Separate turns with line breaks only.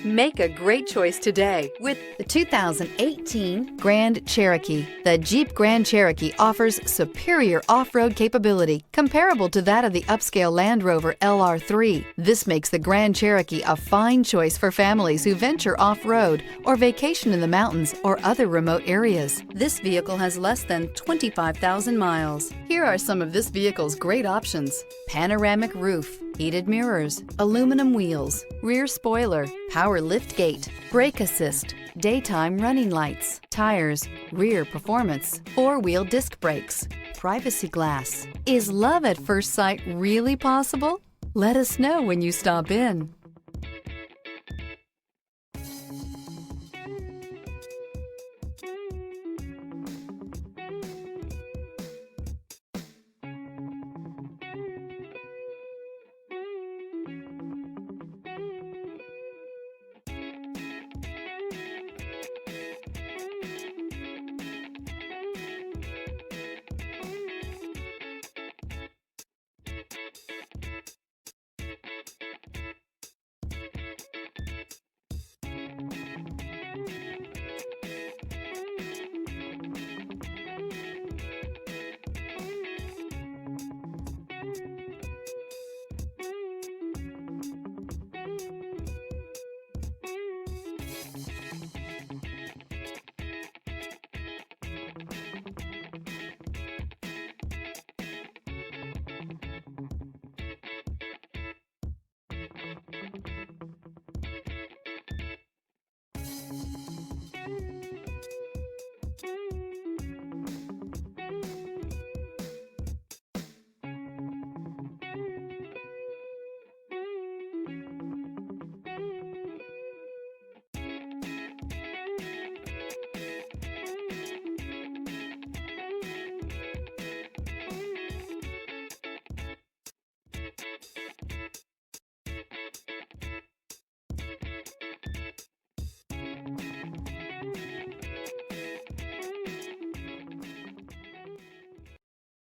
Make a great choice today with the 2018 Grand Cherokee. The Jeep Grand Cherokee offers superior off-road capability comparable to that of the upscale Land Rover LR3. This makes the Grand Cherokee a fine choice for families who venture off-road or vacation in the mountains or other remote areas. This vehicle has less than 25,000 miles. Here are some of this vehicle's great options: panoramic roof, heated mirrors, aluminum wheels, rear spoiler, power lift gate, brake assist, daytime running lights, tires, rear performance, four-wheel disc brakes, privacy glass. Is love at first sight really possible? Let us know when you stop in.